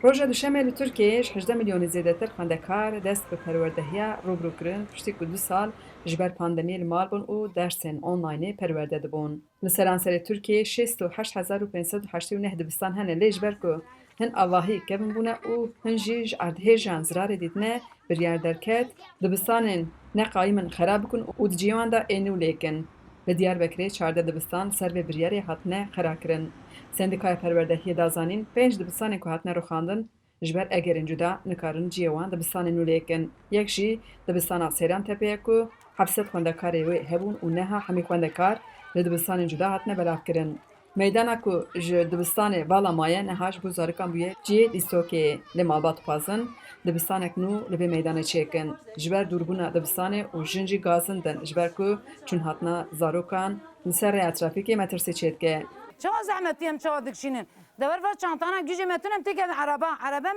Roja duşemê li Tirkiyeyê ji 18 milyonê zêdetir xwendekar dest bi perwerdehiya rûbirû kirin piştî ku 2 sal ji ber pandemiyê li mal bûn û dersên onlaynê perwerde dibûn. Li seranserê Tirkiyeyê 68.589 dibistan hene lê ji ber ku hin avahî kevin bûne û hin jî ji erdhêjan zirarê dîtine biryar derket, dibistanên neqayîmin xerab bikin û di cîwan de ênî û lêkin. Li Diyarbekirê 14 dibistan ser vê biryarê hatine xerakirin. Sendikaya Perwerdehiyê da zanîn 5 dibistanên ku hatine rûxandin ji ber egerên cuda nikarin ciyê wan dibistanên nû lêkin. Yek jî dibistana Sêrantepeyê ku 700 xwendekarê wê hebûn û neha hemî xwendekar li dibistanên cuda hatine belavkirin. Meydana ku ji dibistanê Vala Maye neha ji bo zarikan bûye ciyê Dîstokeyê lê malbat dixwazin dibistanek nû li vê meydanê çêkin. Ji ber dûrbûna dibistanê û jin jî gazin din ji ber ku çûn hatina zarokan li ser rêya trafîkê metirsê çê dike. چه زحمتی هم چه دکشینن دور ور چانتانا گیج متونم تیکه araba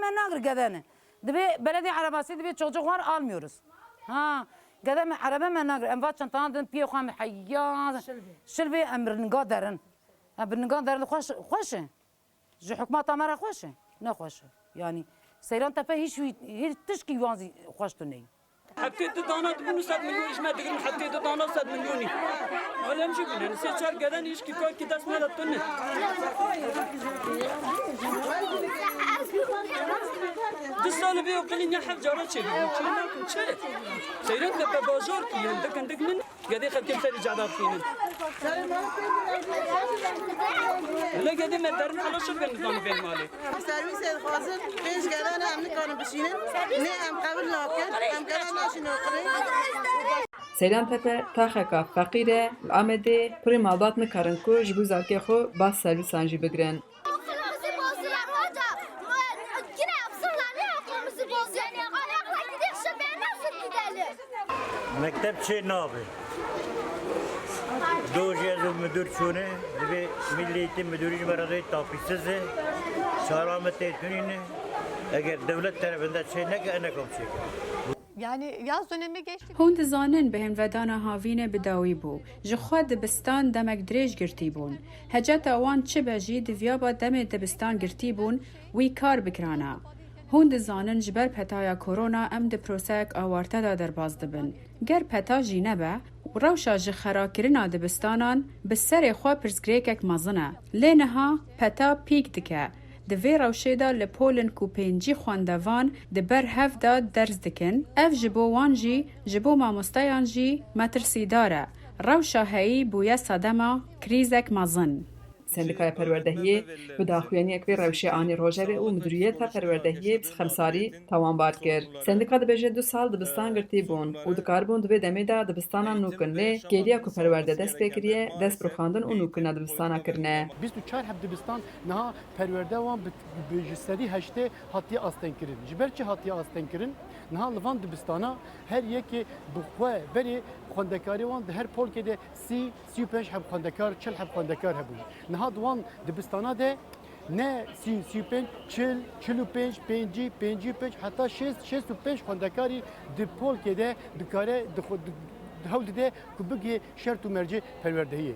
من ناگر گدنه دبی بلدی عرباسی دبی çocuklar almıyoruz ha gidem araba men nager em var çantanan den piyo kham hayya şilbi emrin qadarin emrin qadarin خوش ji hükümet amara خوش ne خوش yani Seyran Tepe hiç tişki yuanzi خوش tu ney حتى تدانا تبون 100 مليون إيش ما تقول حتى تدانا 100 مليوني ولا نجيب لنا سيشار قدان إيش كي كوي كده اسمه لطنة دستان بيو قلنا حب جارات شيء كنا شيء سيرت لك بازار كي عندك من قدي خد كم سنة جادات فينا لا قدي ما درنا على شو بنظام بين مالي سرویس خاصه پیش کردن امن کانو بشینن نه ام قبل لاکن ام کردن نشینو Seyrantepe taxeka feqîr e li Amedê pirê malbat nikarin ku ji bo zarokê xwe bas servîsan jî bigirin. مکتب چه نابه دوجی از مدیر چونه به ملیتی مدیری برای تاپیسزه سلامت تونینه اگر دولت tarafından şey ne kom şey Yani yaz dönemi geçti. Hûn dizanin bi hinvedana havînê bi dawî bû. Ji xwe dibistan demek dirêj girtî bûn. Heceta wan çi be jî divyaba demê dibistan girtî bûn, wî kar bikirana. Hûn dizanin ji ber petaya korona em di proseyek awarta da derbas dibin. Ger peta jî nebe, rewşa ji xerakirina dibistanan bi serê xwe pirsgirêkek mezin e. Lê niha peta pîk dike. Di vê rewşê de li polên ku pêncî xwendevan di ber hev da ders dikin, ev ji bo wan jî ji bo mamosteyan jî metirsîdar e. Rewşa heyî bûye sedema krîzek mezin. Sendikaya Perwerdehiyê bi daxuyaniyek vê rewşê anî rojerê û Müdîriyeta Perwerdehiyê bi xemsarî tawanbar kir. Sendika dibêje 2 sal dibistan girtî bûn û dikarbûn di vê demê de dibistanan nû kin lê gêliya ku perwerde dest pê kiriye dest bi xwandin û nûkirina dibistana kirine. 24 heb dibistan niha perwerde wan bi serî heştê hatiye asten kirin. Ji ber çi hatiye asten kirin? Niha li van dibistana her yekê bi xwe berê xwendekarî wan di her polkê de 35 heb xwendekar, 40 heb xwendekar hebûn. Niha di wan dibistana de ne 35, 40, 45, 50, 55 heta 65 xwendekarî di polkê de dikare hewl dide ku bigê şert û mercê perwerdehiyê.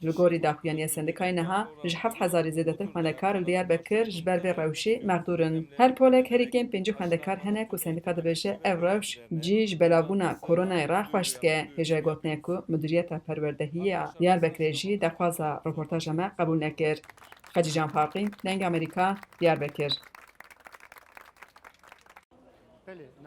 Li gorî daxuyaniya sendikayê niha ji 7000 zêdetir xwendekar li Diyarbekir ji ber vê rewşê mexdûrin. Her polek herîkên 5 xwendekar hene ku sendika dibêje ev rewş cî ji belavbûna koronayê re xweş dike. Hêja gotiye ku Müdîriyeta Perwerdehiya Diyarbekirê jî daxwaza reportaja me qebûl nekir. Xecî Can Faqî, Dengê Amerîka, Diyarbekir.